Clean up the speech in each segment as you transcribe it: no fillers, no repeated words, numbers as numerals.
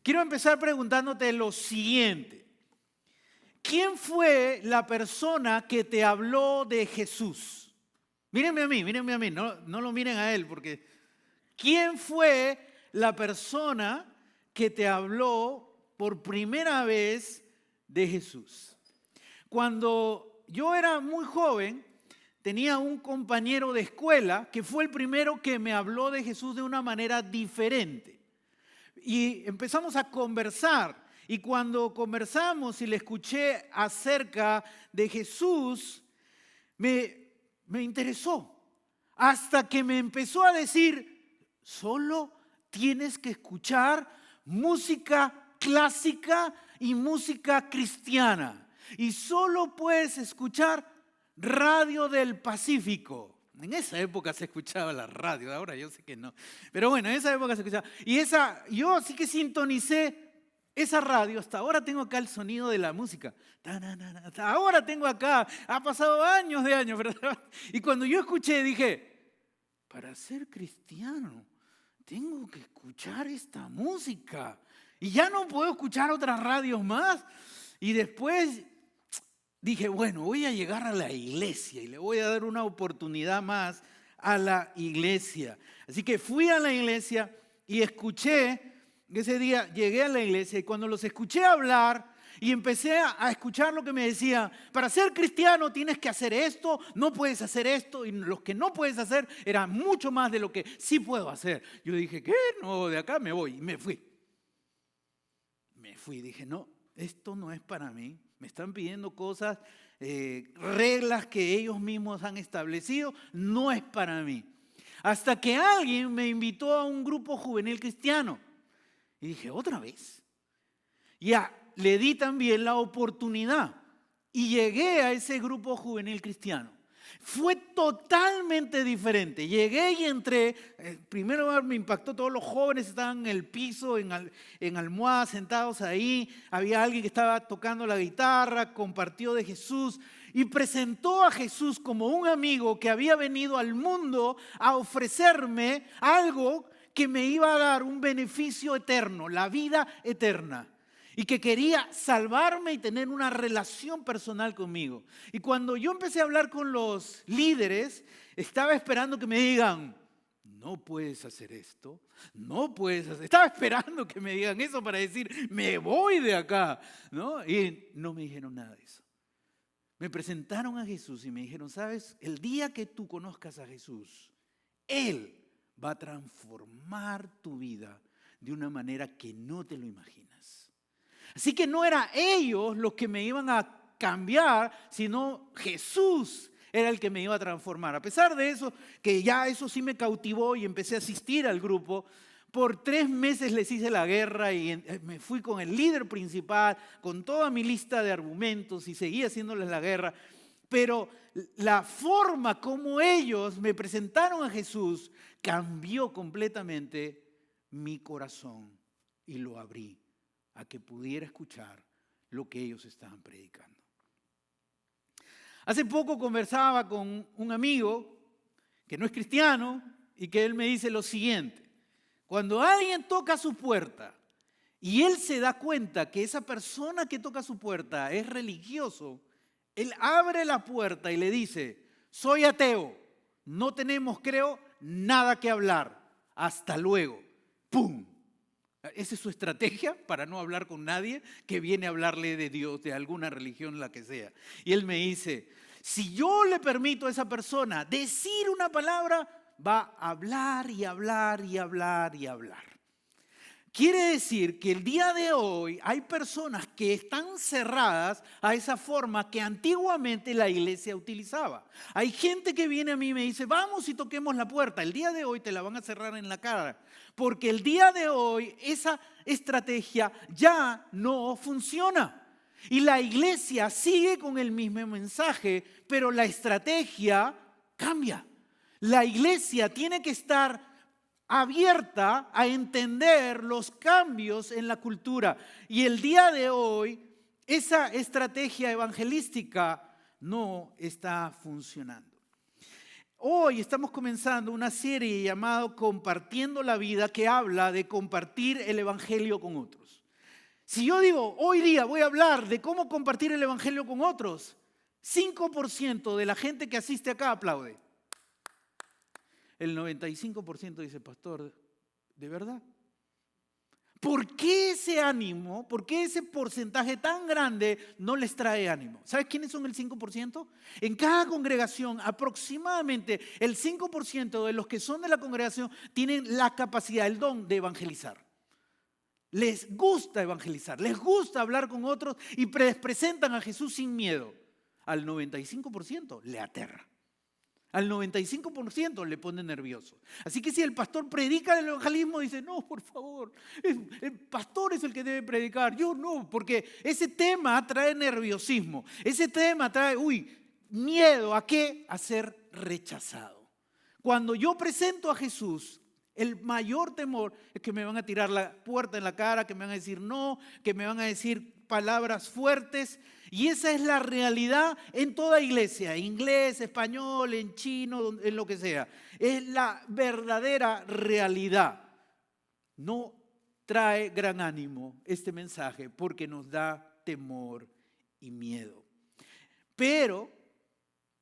quiero empezar preguntándote lo siguiente. ¿Quién fue la persona que te habló de Jesús? Mírenme a mí, no lo miren a él, porque ¿quién fue la persona que te habló por primera vez de Jesús? Cuando yo era muy joven, tenía un compañero de escuela que fue el primero que me habló de Jesús de una manera diferente. Y empezamos a conversar. Y cuando conversamos y le escuché acerca de Jesús, me interesó. Hasta que me empezó a decir, solo tienes que escuchar música clásica y música cristiana. Y solo puedes escuchar Radio del Pacífico. En esa época se escuchaba la radio, ahora yo sé que no. Pero bueno, en esa época se escuchaba. Y yo sí que sintonicé esa radio. Hasta ahora tengo acá el sonido de la música. Hasta ahora tengo acá. Ha pasado años de años, ¿verdad? Y cuando yo escuché dije, para ser cristiano tengo que escuchar esta música. Y ya no puedo escuchar otras radios más. Y después dije, bueno, voy a llegar a la iglesia y le voy a dar una oportunidad más a la iglesia. Así que fui a la iglesia y escuché, ese día llegué a la iglesia y cuando los escuché hablar y empecé a escuchar lo que me decían, para ser cristiano tienes que hacer esto, no puedes hacer esto, y lo que no puedes hacer era mucho más de lo que sí puedo hacer. Yo dije, ¿qué? No, de acá me voy y me fui. Dije, no, esto no es para mí. Me están pidiendo cosas, reglas que ellos mismos han establecido, no es para mí. Hasta que alguien me invitó a un grupo juvenil cristiano. Y dije, ¿otra vez? Ya, le di también la oportunidad y llegué a ese grupo juvenil cristiano. Fue totalmente diferente. Llegué y entré. Primero me impactó, todos los jóvenes estaban en el piso, en almohadas, sentados ahí. Había alguien que estaba tocando la guitarra, compartió de Jesús y presentó a Jesús como un amigo que había venido al mundo a ofrecerme algo que me iba a dar un beneficio eterno, la vida eterna. Y que quería salvarme y tener una relación personal conmigo. Y cuando yo empecé a hablar con los líderes, estaba esperando que me digan, no puedes hacer esto, no puedes hacer. Estaba esperando que me digan eso para decir, me voy de acá, ¿no? Y no me dijeron nada de eso. Me presentaron a Jesús y me dijeron, ¿sabes? El día que tú conozcas a Jesús, Él va a transformar tu vida de una manera que no te lo imaginas. Así que no eran ellos los que me iban a cambiar, sino Jesús era el que me iba a transformar. A pesar de eso, que ya eso sí me cautivó y empecé a asistir al grupo, por 3 meses les hice la guerra y me fui con el líder principal, con toda mi lista de argumentos y seguí haciéndoles la guerra. Pero la forma como ellos me presentaron a Jesús cambió completamente mi corazón y lo abrí a que pudiera escuchar lo que ellos estaban predicando. Hace poco conversaba con un amigo que no es cristiano y que él me dice lo siguiente: cuando alguien toca su puerta y él se da cuenta que esa persona que toca su puerta es religioso, él abre la puerta y le dice, soy ateo, no tenemos, creo, nada que hablar, hasta luego, ¡pum! Esa es su estrategia para no hablar con nadie que viene a hablarle de Dios, de alguna religión, la que sea. Y él me dice, si yo le permito a esa persona decir una palabra, va a hablar y hablar y hablar y hablar. Quiere decir que el día de hoy hay personas que están cerradas a esa forma que antiguamente la iglesia utilizaba. Hay gente que viene a mí y me dice, vamos y toquemos la puerta. El día de hoy te la van a cerrar en la cara. Porque el día de hoy esa estrategia ya no funciona. Y la iglesia sigue con el mismo mensaje, pero la estrategia cambia. La iglesia tiene que estar abierta a entender los cambios en la cultura. Y el día de hoy, esa estrategia evangelística no está funcionando. Hoy estamos comenzando una serie llamada Compartiendo la Vida, que habla de compartir el evangelio con otros. Si yo digo, hoy día voy a hablar de cómo compartir el evangelio con otros, 5% de la gente que asiste acá aplaude. El 95% dice, pastor, ¿de verdad? ¿Por qué ese ánimo, por qué ese porcentaje tan grande no les trae ánimo? ¿Sabes quiénes son el 5%? En cada congregación, aproximadamente el 5% de los que son de la congregación tienen la capacidad, el don de evangelizar. Les gusta evangelizar, les gusta hablar con otros y presentan a Jesús sin miedo. Al 95% le aterra. Al 95% le pone nervioso. Así que si el pastor predica el evangelismo, dice, no, por favor, el pastor es el que debe predicar, yo no, porque ese tema trae nerviosismo, ese tema trae, miedo ¿a qué? A ser rechazado. Cuando yo presento a Jesús, el mayor temor es que me van a tirar la puerta en la cara, que me van a decir no, que me van a decir palabras fuertes. Y esa es la realidad en toda iglesia, inglés, español, en chino, en lo que sea. Es la verdadera realidad. No trae gran ánimo este mensaje porque nos da temor y miedo. Pero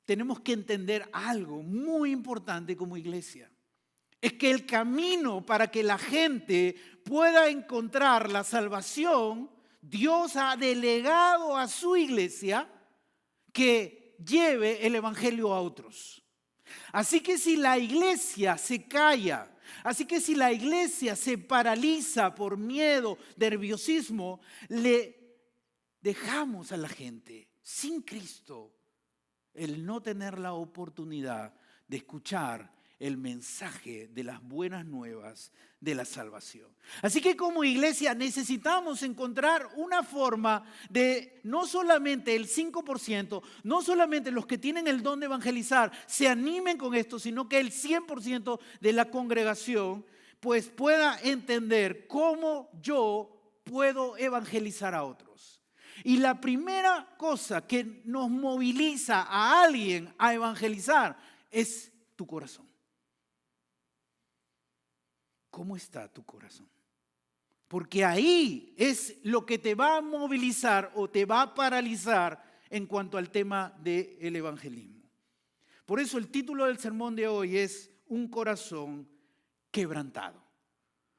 tenemos que entender algo muy importante como iglesia. Es que el camino para que la gente pueda encontrar la salvación, Dios ha delegado a su iglesia que lleve el evangelio a otros. Así que si la iglesia se calla, así que si la iglesia se paraliza por miedo, nerviosismo, le dejamos a la gente sin Cristo el no tener la oportunidad de escuchar el mensaje de las buenas nuevas de la salvación. Así que como iglesia necesitamos encontrar una forma de no solamente el 5%, no solamente los que tienen el don de evangelizar se animen con esto, sino que el 100% de la congregación pues pueda entender cómo yo puedo evangelizar a otros. Y la primera cosa que nos moviliza a alguien a evangelizar es tu corazón. ¿Cómo está tu corazón? Porque ahí es lo que te va a movilizar o te va a paralizar en cuanto al tema del evangelismo. Por eso el título del sermón de hoy es Un corazón quebrantado.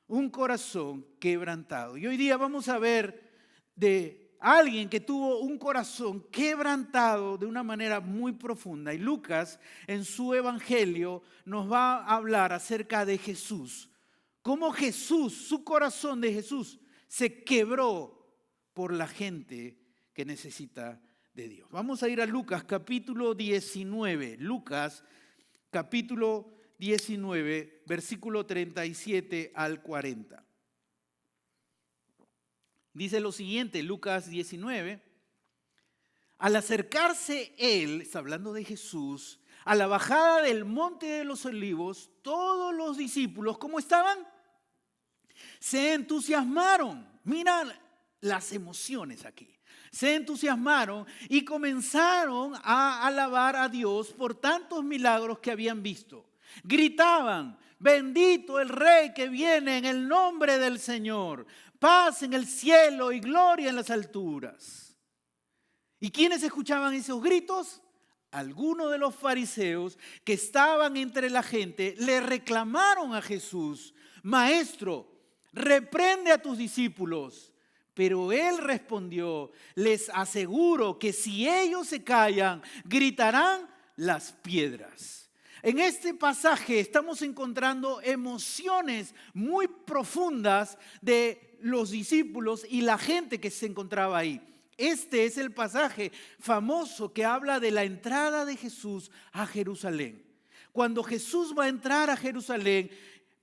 Un corazón quebrantado. Y hoy día vamos a ver de alguien que tuvo un corazón quebrantado de una manera muy profunda. Y Lucas en su evangelio nos va a hablar acerca de Jesús. Cómo Jesús, su corazón de Jesús, se quebró por la gente que necesita de Dios. Vamos a ir a Lucas capítulo 19. Lucas capítulo 19, versículo 37 al 40. Dice lo siguiente, Lucas 19. Al acercarse él, está hablando de Jesús, a la bajada del monte de los olivos, todos los discípulos, ¿cómo estaban? Se entusiasmaron. Mira las emociones aquí. Se entusiasmaron y comenzaron a alabar a Dios por tantos milagros que habían visto. Gritaban, bendito el Rey que viene en el nombre del Señor. Paz en el cielo y gloria en las alturas. ¿Y quiénes escuchaban esos gritos? Algunos de los fariseos que estaban entre la gente le reclamaron a Jesús, Maestro, reprende a tus discípulos. Pero él respondió, les aseguro que si ellos se callan, gritarán las piedras. En este pasaje estamos encontrando emociones muy profundas de los discípulos y la gente que se encontraba ahí. Este es el pasaje famoso que habla de la entrada de Jesús a Jerusalén. Cuando Jesús va a entrar a Jerusalén,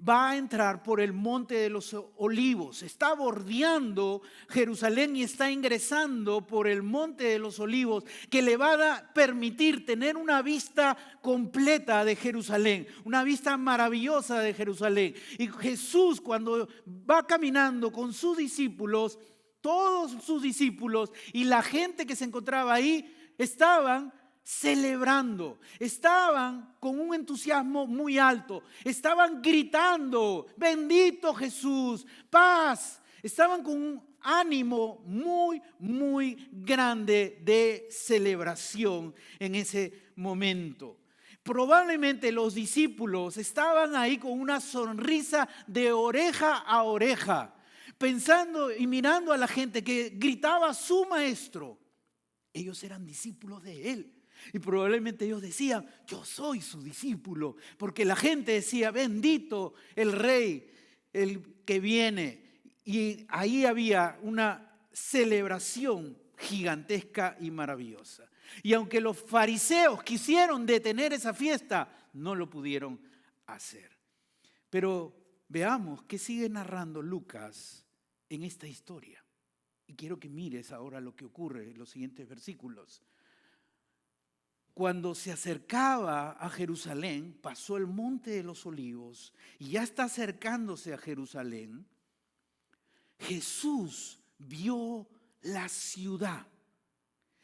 va a entrar por el monte de los olivos. Está bordeando Jerusalén y está ingresando por el monte de los olivos, que le va a permitir tener una vista completa de Jerusalén, una vista maravillosa de Jerusalén. Y Jesús, cuando va caminando con sus discípulos, todos sus discípulos y la gente que se encontraba ahí estaban celebrando, estaban con un entusiasmo muy alto, estaban gritando, bendito Jesús, paz, estaban con un ánimo muy, muy grande de celebración en ese momento. Probablemente los discípulos estaban ahí con una sonrisa de oreja a oreja, pensando y mirando a la gente que gritaba a su maestro. Ellos eran discípulos de él. Y probablemente ellos decían, yo soy su discípulo, porque la gente decía, bendito el Rey, el que viene. Y ahí había una celebración gigantesca y maravillosa. Y aunque los fariseos quisieron detener esa fiesta, no lo pudieron hacer. Pero veamos qué sigue narrando Lucas en esta historia. Y quiero que mires ahora lo que ocurre en los siguientes versículos. Cuando se acercaba a Jerusalén, pasó el monte de los olivos y ya está acercándose a Jerusalén. Jesús vio la ciudad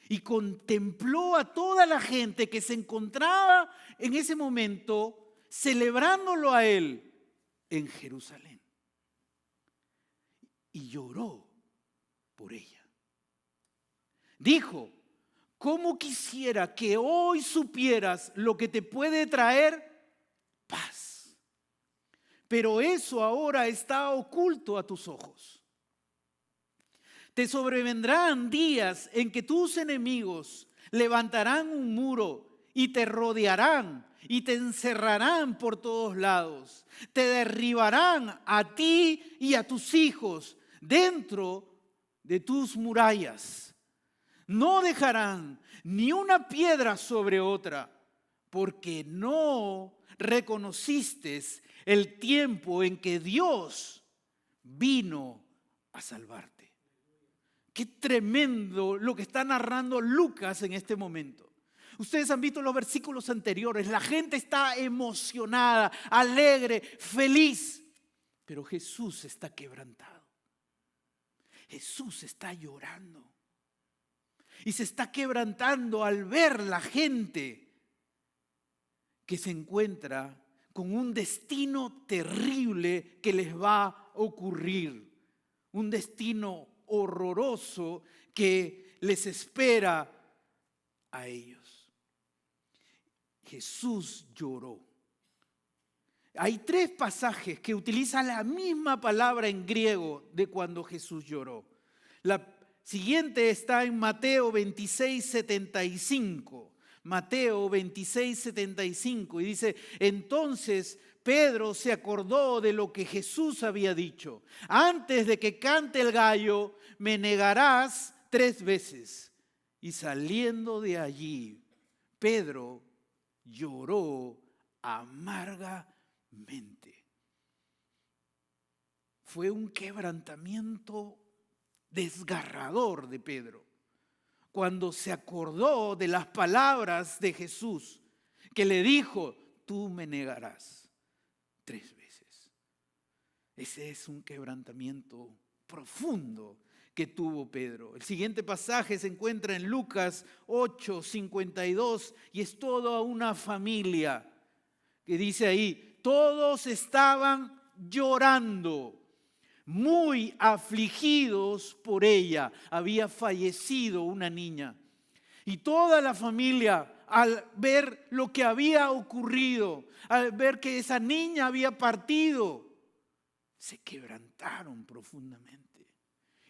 y contempló a toda la gente que se encontraba en ese momento celebrándolo a él en Jerusalén. Y lloró por ella. Dijo, ¿cómo quisiera que hoy supieras lo que te puede traer paz? Pero eso ahora está oculto a tus ojos. Te sobrevendrán días en que tus enemigos levantarán un muro y te rodearán y te encerrarán por todos lados. Te derribarán a ti y a tus hijos dentro de tus murallas. No dejarán ni una piedra sobre otra, porque no reconociste el tiempo en que Dios vino a salvarte. Qué tremendo lo que está narrando Lucas en este momento. Ustedes han visto los versículos anteriores. La gente está emocionada, alegre, feliz. Pero Jesús está quebrantado. Jesús está llorando. Y se está quebrantando al ver la gente que se encuentra con un destino terrible que les va a ocurrir. Un destino horroroso que les espera a ellos. Jesús lloró. Hay 3 pasajes que utilizan la misma palabra en griego de cuando Jesús lloró. La siguiente está en Mateo 26:75. Mateo 26:75 y dice, entonces Pedro se acordó de lo que Jesús había dicho. Antes de que cante el gallo, me negarás 3 veces. Y saliendo de allí, Pedro lloró amargamente. Fue un quebrantamiento desgarrador de Pedro cuando se acordó de las palabras de Jesús que le dijo, tú me negarás 3 veces. Ese es un quebrantamiento profundo que tuvo Pedro. El siguiente pasaje se encuentra en Lucas 8:52 y es toda una familia que dice ahí, todos estaban llorando, muy afligidos por ella. Había fallecido una niña. Y toda la familia, al ver lo que había ocurrido, al ver que esa niña había partido, se quebrantaron profundamente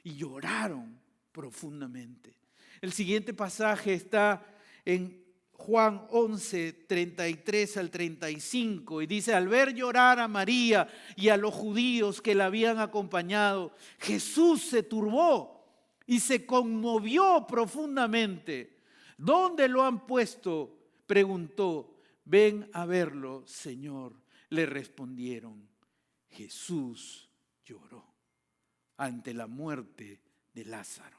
y lloraron profundamente. El siguiente pasaje está en Juan 11:33-35 y dice, al ver llorar a María y a los judíos que la habían acompañado, Jesús se turbó y se conmovió profundamente. ¿Dónde lo han puesto?, preguntó. Ven a verlo, Señor, le respondieron. Jesús lloró ante la muerte de Lázaro.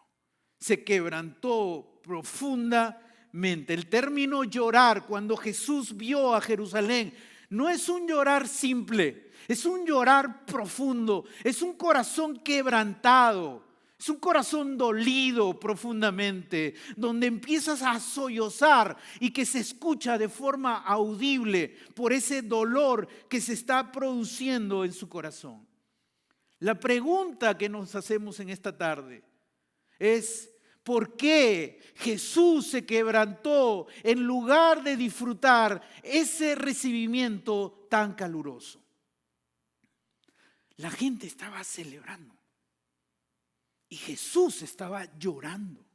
Se quebrantó profundamente. El término llorar, cuando Jesús vio a Jerusalén, no es un llorar simple, es un llorar profundo, es un corazón quebrantado. Es un corazón dolido profundamente, donde empiezas a sollozar y que se escucha de forma audible por ese dolor que se está produciendo en su corazón. La pregunta que nos hacemos en esta tarde es: ¿por qué Jesús se quebrantó en lugar de disfrutar ese recibimiento tan caluroso? La gente estaba celebrando y Jesús estaba llorando.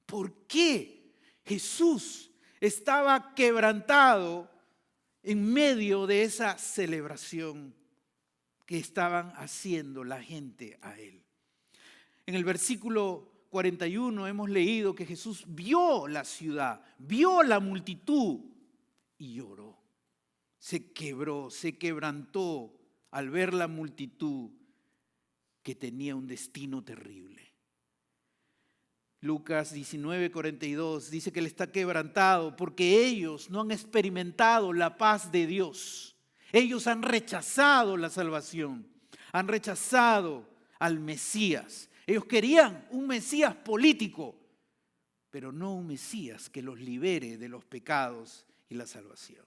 ¿Por qué Jesús estaba quebrantado en medio de esa celebración que estaban haciendo la gente a él? En el versículo 41 hemos leído que Jesús vio la ciudad, vio la multitud y lloró. Se quebró, se quebrantó al ver la multitud que tenía un destino terrible. Lucas 19:42 dice que él está quebrantado porque ellos no han experimentado la paz de Dios. Ellos han rechazado la salvación, han rechazado al Mesías. Ellos querían un Mesías político, pero no un Mesías que los libere de los pecados y la salvación.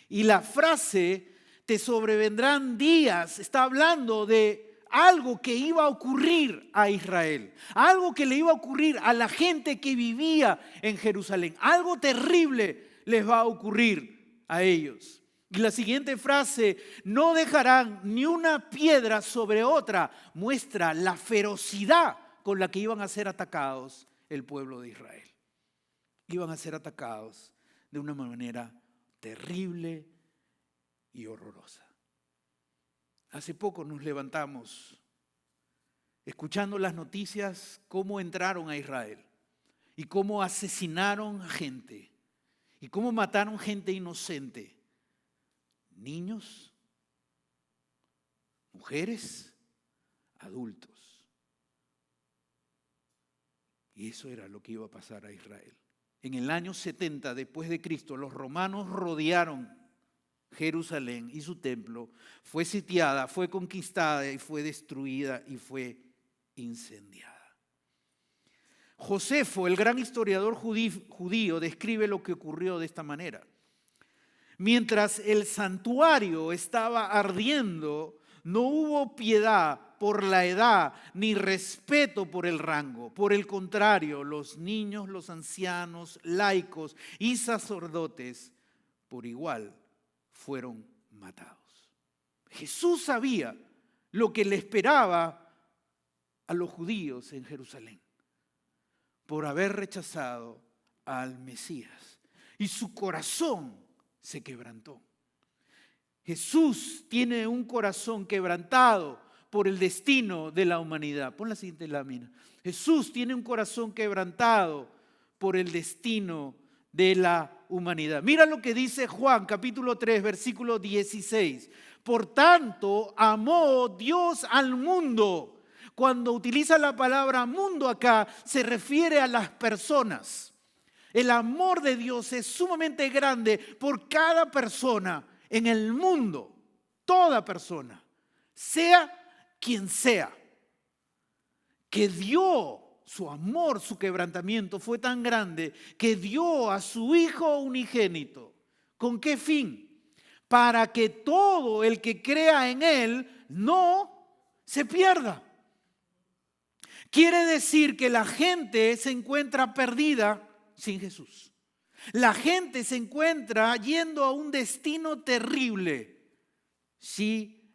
Y la frase "te sobrevendrán días" está hablando de algo que iba a ocurrir a Israel, algo que le iba a ocurrir a la gente que vivía en Jerusalén. Algo terrible les va a ocurrir a ellos. Y la siguiente frase, "no dejarán ni una piedra sobre otra", muestra la ferocidad con la que iban a ser atacados el pueblo de Israel. Iban a ser atacados de una manera terrible y horrorosa. Hace poco nos levantamos escuchando las noticias cómo entraron a Israel y cómo asesinaron a gente y cómo mataron gente inocente. Niños, mujeres, adultos. Y eso era lo que iba a pasar a Israel. En el año 70 después de Cristo, los romanos rodearon Jerusalén y su templo. Fue sitiada, fue conquistada y fue destruida y fue incendiada. Josefo, el gran historiador judío, describe lo que ocurrió de esta manera. Mientras el santuario estaba ardiendo, no hubo piedad por la edad ni respeto por el rango. Por el contrario, los niños, los ancianos, laicos y sacerdotes por igual fueron matados. Jesús sabía lo que le esperaba a los judíos en Jerusalén por haber rechazado al Mesías, y su corazón se quebrantó. Jesús tiene un corazón quebrantado por el destino de la humanidad. Pon la siguiente lámina. Jesús tiene un corazón quebrantado por el destino de la humanidad. Mira lo que dice Juan capítulo 3 versículo 16. Por tanto, amó Dios al mundo. Cuando utiliza la palabra mundo acá, se refiere a las personas. El amor de Dios es sumamente grande por cada persona en el mundo. Toda persona, sea quien sea, que dio su amor, su quebrantamiento fue tan grande que dio a su Hijo unigénito. ¿Con qué fin? Para que todo el que crea en Él no se pierda. Quiere decir que la gente se encuentra perdida sin Jesús. La gente se encuentra yendo a un destino terrible si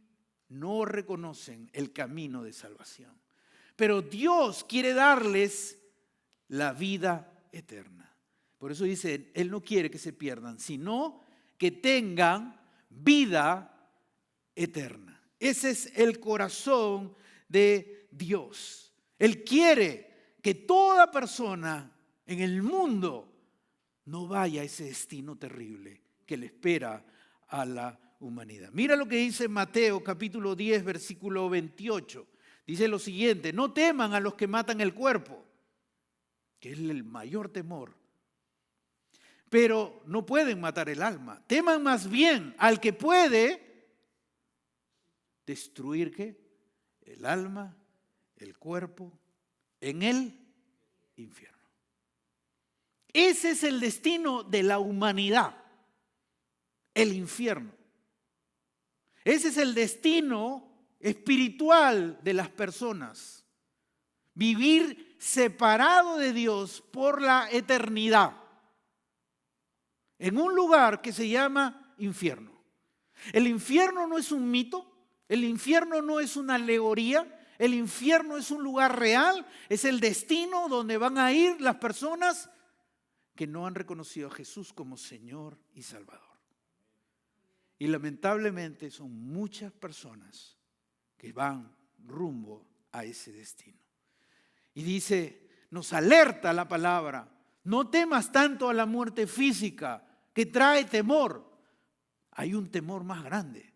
no reconocen el camino de salvación. Pero Dios quiere darles la vida eterna. Por eso dice, Él no quiere que se pierdan, sino que tengan vida eterna. Ese es el corazón de Dios. Él quiere que toda persona en el mundo no vaya a ese destino terrible que le espera a la humanidad. Mira lo que dice Mateo capítulo 10 versículo 28. Dice lo siguiente: no teman a los que matan el cuerpo, que es el mayor temor, pero no pueden matar el alma. Teman más bien al que puede destruir ¿qué? El alma el cuerpo en el infierno. Ese es el destino de la humanidad, el infierno. Ese es el destino espiritual de las personas. Vivir separado de Dios por la eternidad, en un lugar que se llama infierno. El infierno no es un mito, el infierno no es una alegoría, el infierno es un lugar real, es el destino donde van a ir las personas que no han reconocido a Jesús como Señor y Salvador. Y lamentablemente son muchas personas que van rumbo a ese destino. Y dice, nos alerta la palabra, no temas tanto a la muerte física que trae temor. Hay un temor más grande,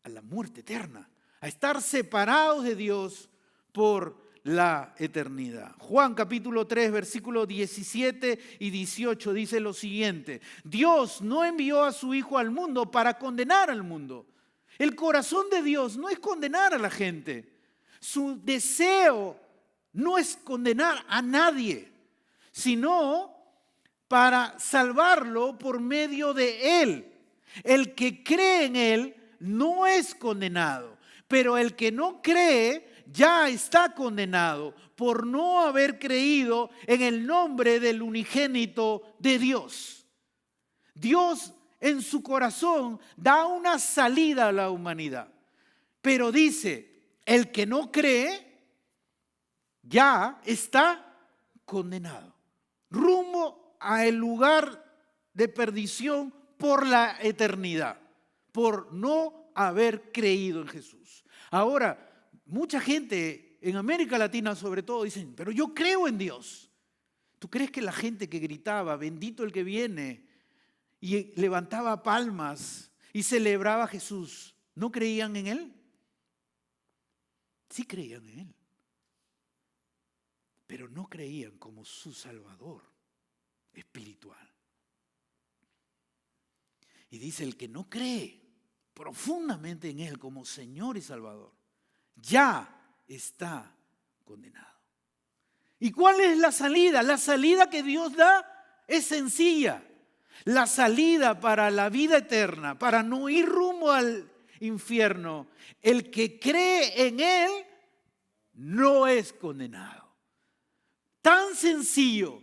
a la muerte eterna, a estar separados de Dios por la eternidad. Juan capítulo 3, versículos 17 y 18 dice lo siguiente: Dios no envió a su Hijo al mundo para condenar al mundo. El corazón de Dios no es condenar a la gente. Su deseo no es condenar a nadie, sino para salvarlo por medio de Él. El que cree en Él no es condenado, pero el que no cree ya está condenado por no haber creído en el nombre del unigénito de Dios. Dios en su corazón da una salida a la humanidad, pero dice, el que no cree ya está condenado, rumbo a el lugar de perdición por la eternidad, por no haber creído en Jesús. Ahora, mucha gente en América Latina sobre todo dicen, pero yo creo en Dios. ¿Tú crees que la gente que gritaba, bendito el que viene, y levantaba palmas y celebraba a Jesús, no creían en Él? Sí creían en Él, pero no creían como su Salvador espiritual. Y dice, el que no cree profundamente en Él como Señor y Salvador, ya está condenado. ¿Y cuál es la salida? La salida que Dios da es sencilla. La salida para la vida eterna, para no ir rumbo al infierno, el que cree en Él no es condenado. Tan sencillo,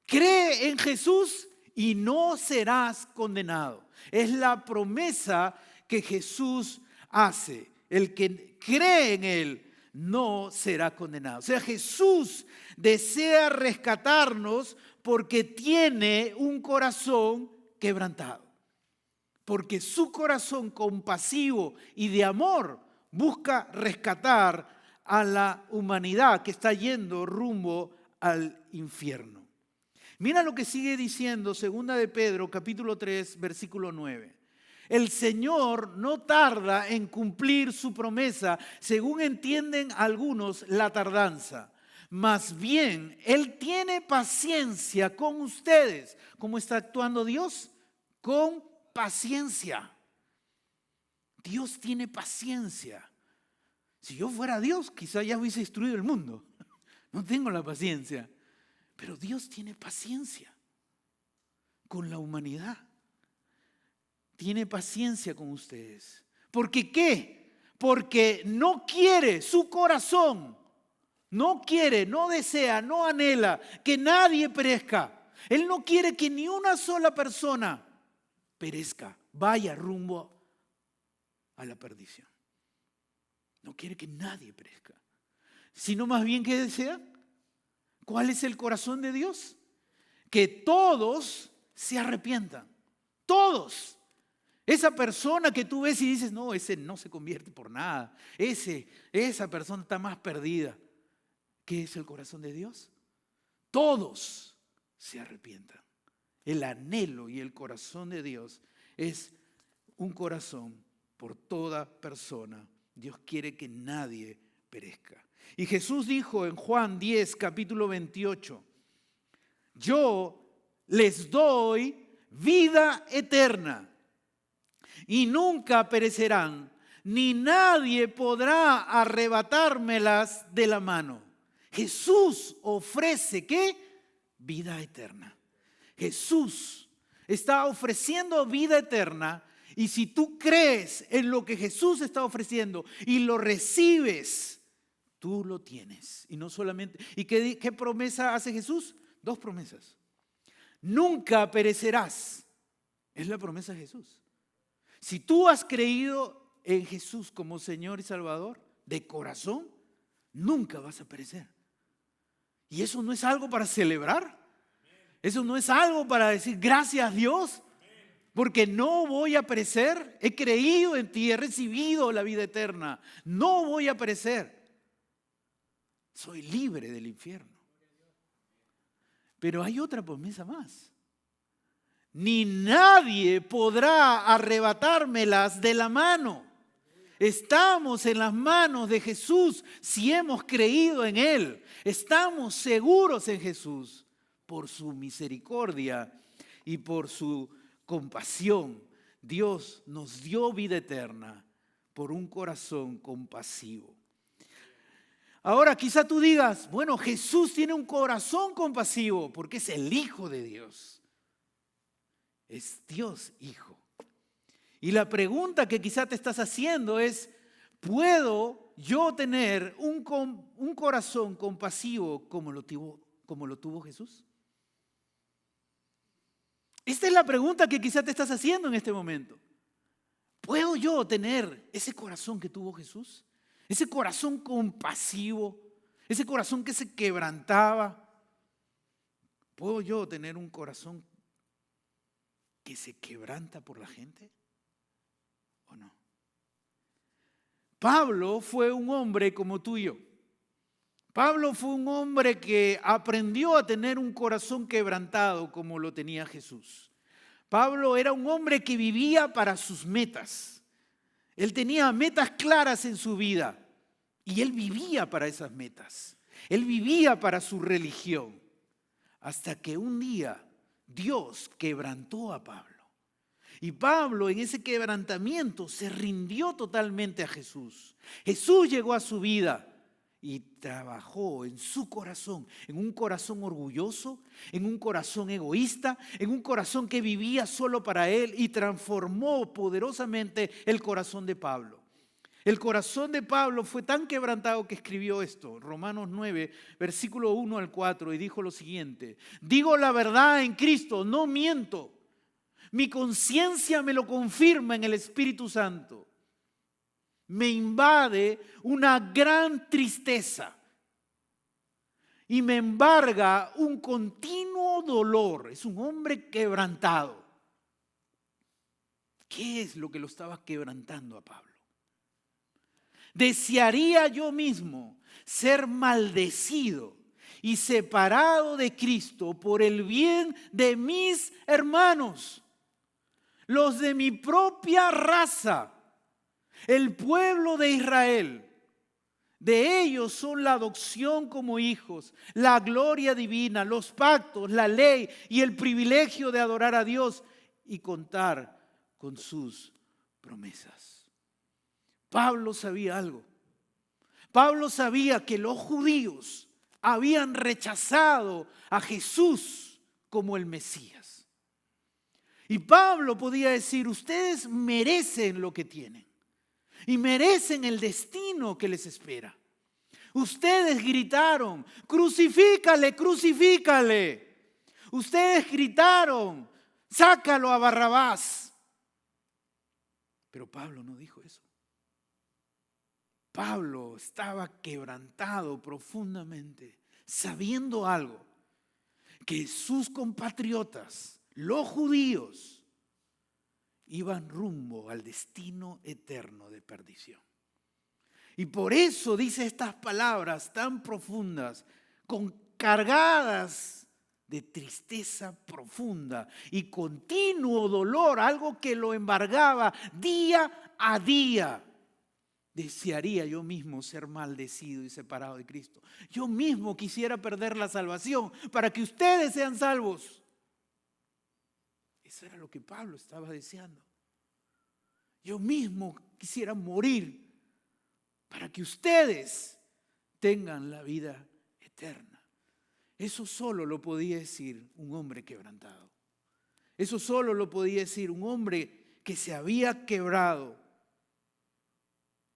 cree en Jesús y no serás condenado. Es la promesa que Jesús hace. El que cree en Él no será condenado. O sea, Jesús desea rescatarnos porque tiene un corazón quebrantado. Porque su corazón compasivo y de amor busca rescatar a la humanidad que está yendo rumbo al infierno. Mira lo que sigue diciendo 2 de Pedro, capítulo 3, versículo 9. El Señor no tarda en cumplir su promesa, según entienden algunos la tardanza. Más bien, Él tiene paciencia con ustedes. ¿Cómo está actuando Dios? Con paciencia. Dios tiene paciencia. Si yo fuera Dios, quizá ya hubiese destruido el mundo. No tengo la paciencia. Pero Dios tiene paciencia con la humanidad. Tiene paciencia con ustedes. ¿Por qué? Porque no quiere, su corazón no quiere, no desea, no anhela que nadie perezca. Él no quiere que ni una sola persona perezca, vaya rumbo a la perdición. No quiere que nadie perezca, sino más bien que desea. ¿Cuál es el corazón de Dios? Que todos se arrepientan. Todos. Esa persona que tú ves y dices, no, ese no se convierte por nada. Esa persona está más perdida. ¿Qué es el corazón de Dios? Todos se arrepientan. El anhelo y el corazón de Dios es un corazón por toda persona. Dios quiere que nadie perezca. Y Jesús dijo en Juan 10, capítulo 28, yo les doy vida eterna y nunca perecerán, ni nadie podrá arrebatármelas de la mano. Jesús ofrece, ¿qué? Vida eterna. Jesús está ofreciendo vida eterna, y si tú crees en lo que Jesús está ofreciendo y lo recibes, tú lo tienes. Y no solamente. ¿Y qué promesa hace Jesús? 2 promesas. Nunca perecerás. Es la promesa de Jesús. Si tú has creído en Jesús como Señor y Salvador de corazón, nunca vas a perecer. Y eso no es algo para celebrar. Eso no es algo para decir gracias a Dios, porque no voy a perecer. He creído en ti, he recibido la vida eterna. No voy a perecer. Soy libre del infierno. Pero hay otra promesa más. Ni nadie podrá arrebatármelas de la mano. Estamos en las manos de Jesús si hemos creído en Él. Estamos seguros en Jesús por su misericordia y por su compasión. Dios nos dio vida eterna por un corazón compasivo. Ahora quizá tú digas, bueno, Jesús tiene un corazón compasivo porque es el Hijo de Dios. Es Dios Hijo. Y la pregunta que quizá te estás haciendo es, ¿puedo yo tener un corazón compasivo como lo tuvo Jesús? Esta es la pregunta que quizá te estás haciendo en este momento. ¿Puedo yo tener ese corazón que tuvo Jesús? Ese corazón compasivo, ese corazón que se quebrantaba. ¿Puedo yo tener un corazón que se quebranta por la gente? ¿O no? Pablo fue un hombre como tú y yo. Pablo fue un hombre que aprendió a tener un corazón quebrantado como lo tenía Jesús. Pablo era un hombre que vivía para sus metas. Él tenía metas claras en su vida y él vivía para esas metas. Él vivía para su religión. Hasta que un día Dios quebrantó a Pablo. Y Pablo en ese quebrantamiento se rindió totalmente a Jesús. Jesús llegó a su vida y trabajó en su corazón, en un corazón orgulloso, en un corazón egoísta, en un corazón que vivía solo para él, y transformó poderosamente el corazón de Pablo. El corazón de Pablo fue tan quebrantado que escribió esto, Romanos 9, versículo 1 al 4, y dijo lo siguiente: digo la verdad en Cristo, no miento. Mi conciencia me lo confirma en el Espíritu Santo. Me invade una gran tristeza y me embarga un continuo dolor. Es un hombre quebrantado. ¿Qué es lo que lo estaba quebrantando a Pablo? Desearía yo mismo ser maldecido y separado de Cristo por el bien de mis hermanos, los de mi propia raza, el pueblo de Israel. De ellos son la adopción como hijos, la gloria divina, los pactos, la ley y el privilegio de adorar a Dios y contar con sus promesas. Pablo sabía algo. Pablo sabía que los judíos habían rechazado a Jesús como el Mesías. Y Pablo podía decir, ustedes merecen lo que tienen. Y merecen el destino que les espera. Ustedes gritaron, crucifícale, crucifícale. Ustedes gritaron, sácalo a Barrabás. Pero Pablo no dijo eso. Pablo estaba quebrantado profundamente, sabiendo algo, que sus compatriotas, los judíos, iban rumbo al destino eterno de perdición. Y por eso dice estas palabras tan profundas, cargadas de tristeza profunda y continuo dolor, algo que lo embargaba día a día. Desearía yo mismo ser maldecido y separado de Cristo. Yo mismo quisiera perder la salvación para que ustedes sean salvos. Eso era lo que Pablo estaba deseando. yo mismo quisiera morir para que ustedes tengan la vida eterna. Eso solo lo podía decir un hombre quebrantado. Eso solo lo podía decir un hombre que se había quebrado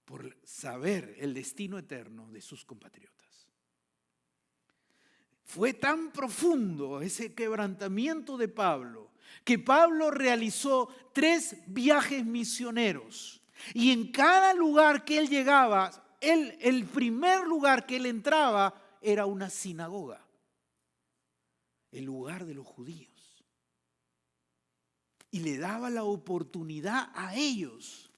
por saber el destino eterno de sus compatriotas. Fue tan profundo ese quebrantamiento de Pablo que Pablo realizó 3 viajes misioneros. Y en cada lugar que él llegaba, el primer lugar que él entraba era una sinagoga, el lugar de los judíos. Y le daba la oportunidad a ellos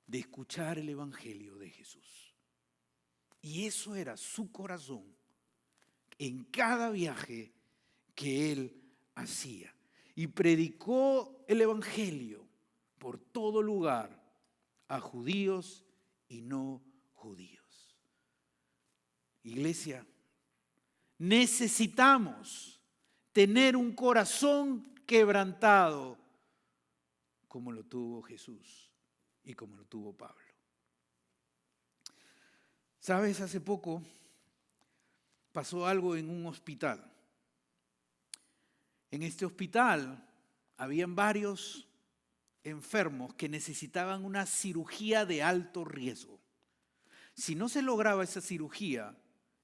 de escuchar el evangelio de Jesús. Y eso era su corazón en cada viaje que él hacía. Y predicó el evangelio por todo lugar a judíos y no judíos. Iglesia, necesitamos tener un corazón quebrantado como lo tuvo Jesús y como lo tuvo Pablo. ¿Sabes? Hace poco pasó algo en un hospital. En este hospital habían varios enfermos que necesitaban una cirugía de alto riesgo. Si no se lograba esa cirugía,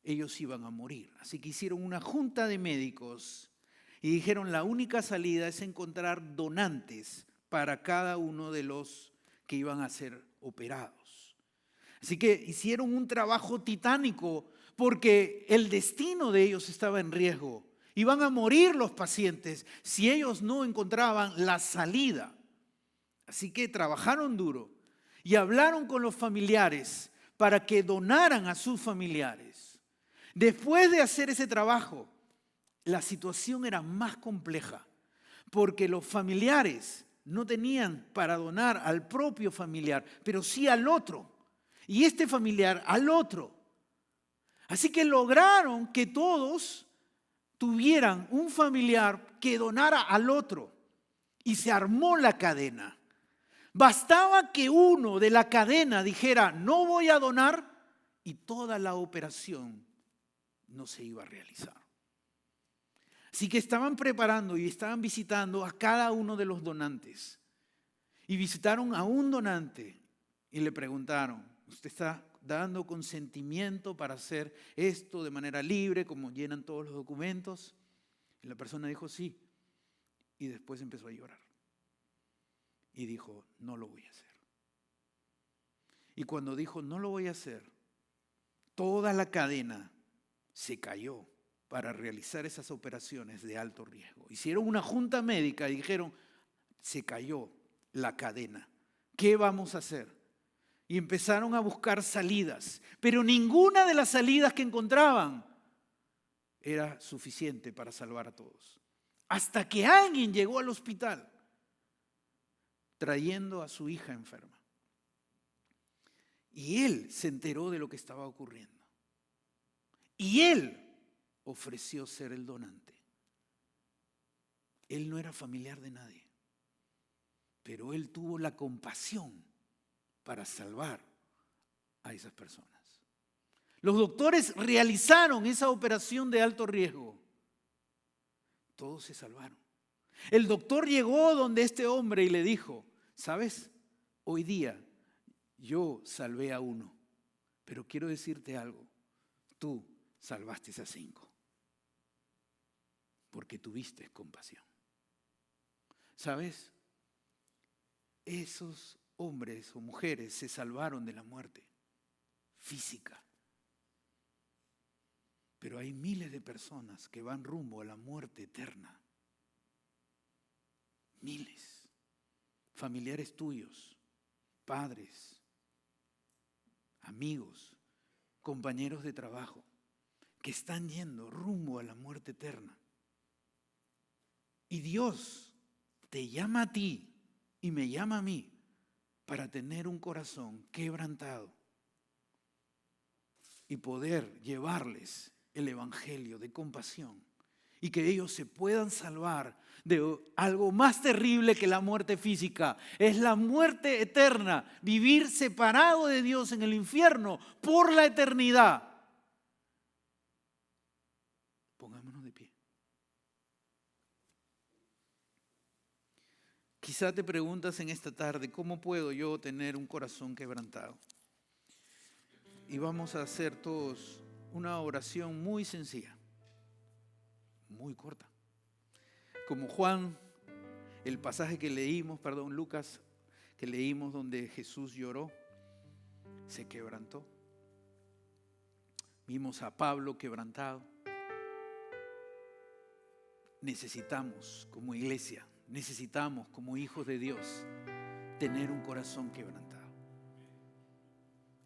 ellos iban a morir. Así que hicieron una junta de médicos y dijeron: la única salida es encontrar donantes para cada uno de los que iban a ser operados. Así que hicieron un trabajo titánico porque el destino de ellos estaba en riesgo. Iban a morir los pacientes si ellos no encontraban la salida. Así que trabajaron duro y hablaron con los familiares para que donaran a sus familiares. Después de hacer ese trabajo, la situación era más compleja porque los familiares no tenían para donar al propio familiar, pero sí al otro. Y este familiar al otro. Así que lograron que todos tuvieran un familiar que donara al otro. Y se armó la cadena. Bastaba que uno de la cadena dijera: no voy a donar, y toda la operación no se iba a realizar. Así que estaban preparando y estaban visitando a cada uno de los donantes. Y visitaron a un donante y le preguntaron: ¿usted está dando consentimiento para hacer esto de manera libre, como llenan todos los documentos? Y la persona dijo: sí. Y después empezó a llorar. Y dijo: no lo voy a hacer. Y cuando dijo: no lo voy a hacer, toda la cadena se cayó para realizar esas operaciones de alto riesgo. Hicieron una junta médica y dijeron: se cayó la cadena. ¿Qué vamos a hacer? Y empezaron a buscar salidas, pero ninguna de las salidas que encontraban era suficiente para salvar a todos. Hasta que alguien llegó al hospital trayendo a su hija enferma. Y él se enteró de lo que estaba ocurriendo. Y él ofreció ser el donante. Él no era familiar de nadie, pero él tuvo la compasión para salvar a esas personas. Los doctores realizaron esa operación de alto riesgo. Todos se salvaron. El doctor llegó donde este hombre y le dijo: ¿sabes? Hoy día yo salvé a uno, pero quiero decirte algo. Tú salvaste a 5 porque tuviste compasión. ¿Sabes? Esos hombres o mujeres se salvaron de la muerte física. Pero hay miles de personas que van rumbo a la muerte eterna. Miles. Familiares tuyos, padres, amigos, compañeros de trabajo, que están yendo rumbo a la muerte eterna. Y Dios te llama a ti y me llama a mí para tener un corazón quebrantado y poder llevarles el evangelio de compasión y que ellos se puedan salvar de algo más terrible que la muerte física. Es la muerte eterna, vivir separado de Dios en el infierno por la eternidad. Pongámonos de pie. Quizá te preguntas en esta tarde, ¿cómo puedo yo tener un corazón quebrantado? Y vamos a hacer todos una oración muy sencilla, muy corta. Como Juan, el pasaje que leímos, Lucas, que leímos donde Jesús lloró, se quebrantó. Vimos a Pablo quebrantado. Necesitamos como iglesia, necesitamos como hijos de Dios tener un corazón quebrantado.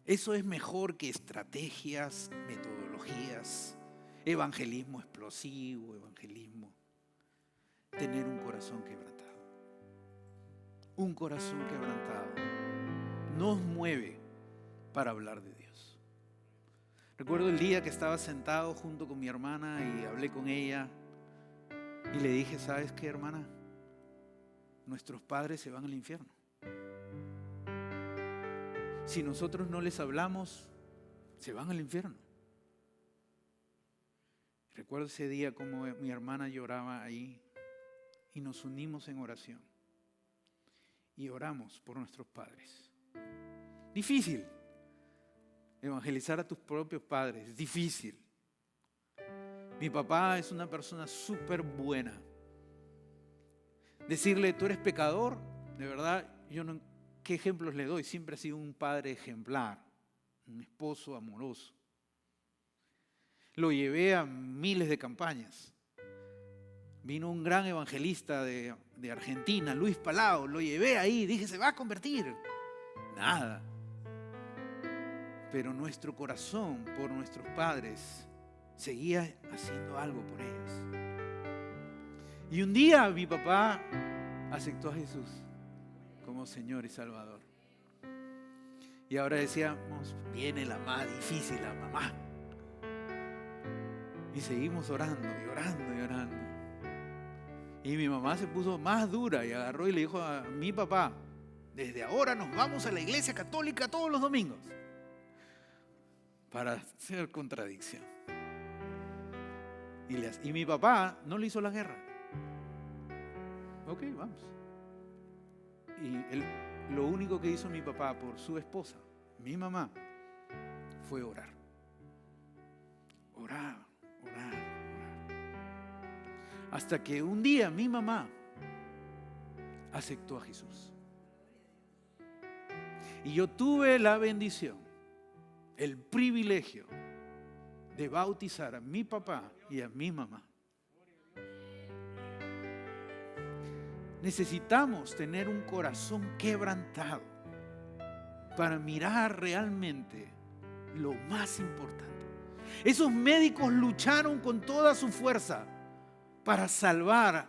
Eso es mejor que estrategias, metodologías, evangelismo explosivo, evangelismo. Tener un corazón quebrantado. Un corazón quebrantado nos mueve para hablar de Dios. Recuerdo el día que estaba sentado junto con mi hermana y hablé con ella y le dije, ¿sabes qué, hermana? Nuestros padres se van al infierno. Si nosotros no les hablamos, se van al infierno. Recuerdo ese día como mi hermana lloraba ahí y nos unimos en oración y oramos por nuestros padres. Difícil evangelizar a tus propios padres, es difícil. Mi papá es una persona súper buena. Decirle, tú eres pecador, de verdad, yo no... ¿Qué ejemplos le doy? Siempre ha sido un padre ejemplar, un esposo amoroso. Lo llevé a miles de campañas. Vino un gran evangelista de Argentina, Luis Palau, lo llevé ahí, dije, se va a convertir. Nada. Pero nuestro corazón por nuestros padres seguía haciendo algo por ellos. Y un día mi papá aceptó a Jesús como Señor y Salvador. Y ahora decíamos, viene la más difícil, la mamá. Y seguimos orando y orando y orando. Y mi mamá se puso más dura y agarró y le dijo a mi papá, desde ahora nos vamos a la iglesia católica todos los domingos. Para hacer contradicción. Y mi papá no le hizo la guerra. Ok, vamos. Y lo único que hizo mi papá por su esposa, mi mamá, fue orar. Orar, orar, orar. Hasta que un día mi mamá aceptó a Jesús. Y yo tuve la bendición, el privilegio de bautizar a mi papá y a mi mamá. Necesitamos tener un corazón quebrantado para mirar realmente lo más importante. Esos médicos lucharon con toda su fuerza para salvar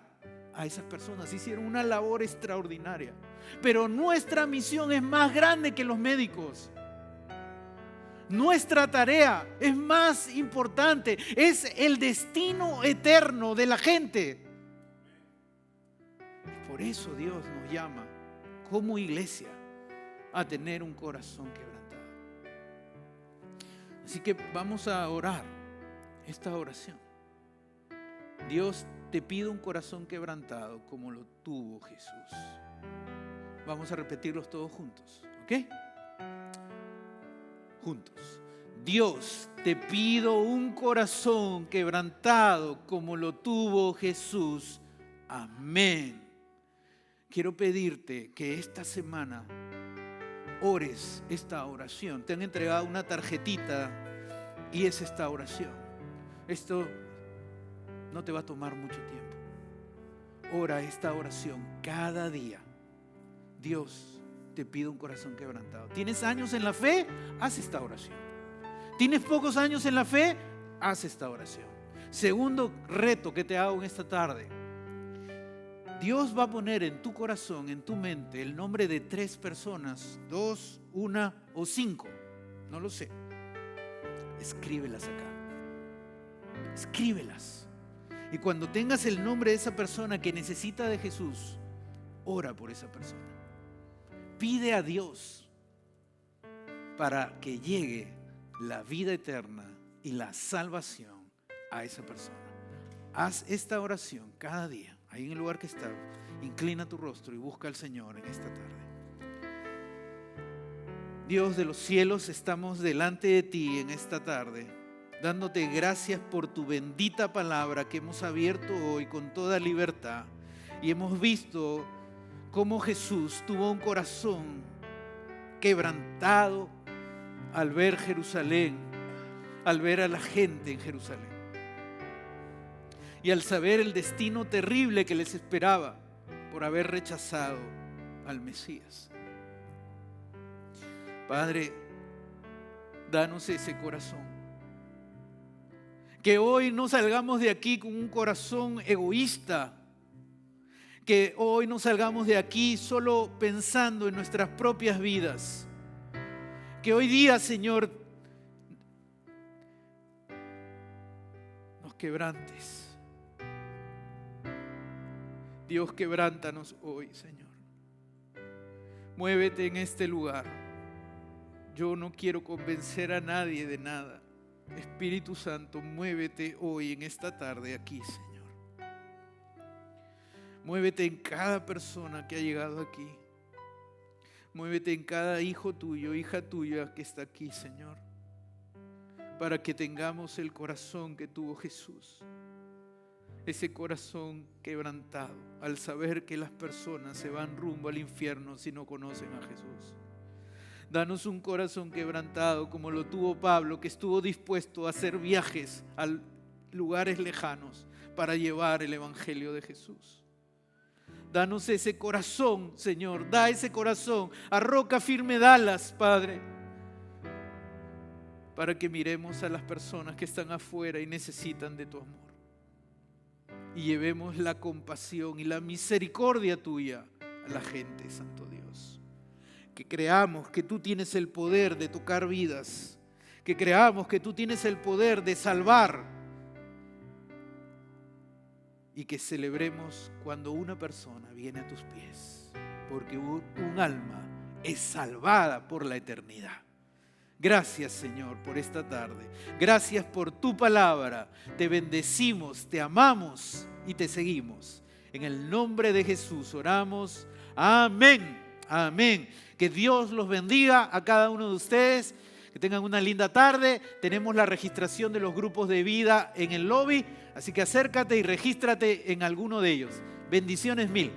a esas personas. Hicieron una labor extraordinaria. Pero nuestra misión es más grande que los médicos. Nuestra tarea es más importante. Es el destino eterno de la gente. Por eso Dios nos llama como iglesia a tener un corazón quebrantado. Así que vamos a orar esta oración. Dios, te pido un corazón quebrantado como lo tuvo Jesús. Vamos a repetirlos todos juntos, ¿ok? Juntos. Dios, te pido un corazón quebrantado como lo tuvo Jesús. Amén. Quiero pedirte que esta semana ores esta oración. Te han entregado una tarjetita y es esta oración. Esto no te va a tomar mucho tiempo. Ora esta oración cada día. Dios, te pido un corazón quebrantado. ¿Tienes años en la fe? Haz esta oración. ¿Tienes pocos años en la fe? Haz esta oración. Segundo reto que te hago en esta tarde. Dios va a poner en tu corazón, en tu mente, el nombre de 3 personas, 2, 1 o 5. No lo sé. Escríbelas acá. Escríbelas. Y cuando tengas el nombre de esa persona que necesita de Jesús, ora por esa persona. Pide a Dios para que llegue la vida eterna y la salvación a esa persona. Haz esta oración cada día, ahí en el lugar que estás. Inclina tu rostro y busca al Señor en esta tarde. Dios de los cielos, estamos delante de ti en esta tarde, dándote gracias por tu bendita palabra que hemos abierto hoy con toda libertad. Y hemos visto cómo Jesús tuvo un corazón quebrantado al ver Jerusalén, al ver a la gente en Jerusalén. Y al saber el destino terrible que les esperaba por haber rechazado al Mesías. Padre, danos ese corazón. Que hoy no salgamos de aquí con un corazón egoísta. Que hoy no salgamos de aquí solo pensando en nuestras propias vidas. Que hoy día, Señor, nos quebrantes. Dios, quebrántanos hoy, Señor. Muévete en este lugar. Yo no quiero convencer a nadie de nada. Espíritu Santo, muévete hoy en esta tarde aquí, Señor. Muévete en cada persona que ha llegado aquí. Muévete en cada hijo tuyo, hija tuya que está aquí, Señor. Para que tengamos el corazón que tuvo Jesús. Ese corazón quebrantado al saber que las personas se van rumbo al infierno si no conocen a Jesús. Danos un corazón quebrantado como lo tuvo Pablo, que estuvo dispuesto a hacer viajes a lugares lejanos para llevar el evangelio de Jesús. Danos ese corazón, Señor, da ese corazón a roca firme Dallas, Padre, para que miremos a las personas que están afuera y necesitan de tu amor. Y llevemos la compasión y la misericordia tuya a la gente, Santo Dios. Que creamos que tú tienes el poder de tocar vidas. Que creamos que tú tienes el poder de salvar. Y que celebremos cuando una persona viene a tus pies. Porque un alma es salvada por la eternidad. Gracias, Señor, por esta tarde. Gracias por tu palabra. Te bendecimos, te amamos y te seguimos. En el nombre de Jesús oramos. Amén. Amén. Que Dios los bendiga a cada uno de ustedes. Que tengan una linda tarde. Tenemos la registración de los grupos de vida en el lobby. Así que acércate y regístrate en alguno de ellos. Bendiciones mil.